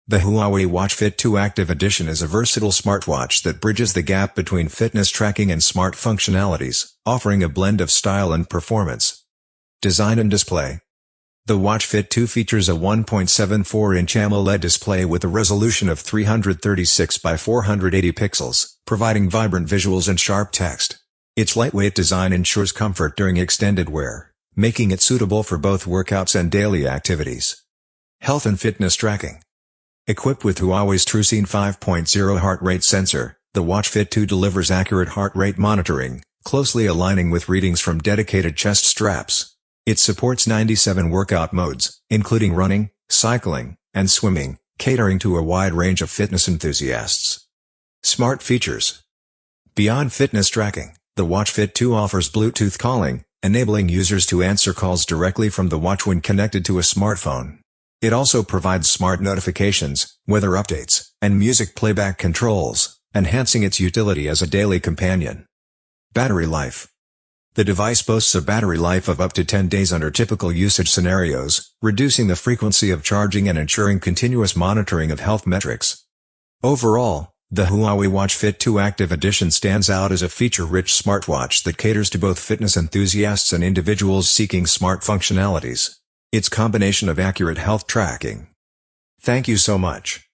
The Huawei Watch Fit 2 Active Edition is a versatile smartwatch that bridges the gap between fitness tracking and smart functionalities, offering a blend of style and performance. Design and display. The Watch Fit 2 features a 1.74-inch AMOLED display with a resolution of 336 by 480 pixels, providing vibrant visuals and sharp text. Its lightweight design ensures comfort during extended wear, making it suitable for both workouts and daily activities. Health and fitness tracking. Equipped with Huawei's TrueScene 5.0 heart rate sensor, the Watch Fit 2 delivers accurate heart rate monitoring, closely aligning with readings from dedicated chest straps. It supports 97 workout modes, including running, cycling, and swimming, catering to a wide range of fitness enthusiasts. Smart features. Beyond fitness tracking, the Watch Fit 2 offers Bluetooth calling, enabling users to answer calls directly from the watch when connected to a smartphone. It also provides smart notifications, weather updates, and music playback controls, enhancing its utility as a daily companion. Battery life. The device boasts a battery life of up to 10 days under typical usage scenarios, reducing the frequency of charging and ensuring continuous monitoring of health metrics. Overall, the Huawei Watch Fit 2 Active Edition stands out as a feature-rich smartwatch that caters to both fitness enthusiasts and individuals seeking smart functionalities. Its combination of accurate health tracking. Thank you so much.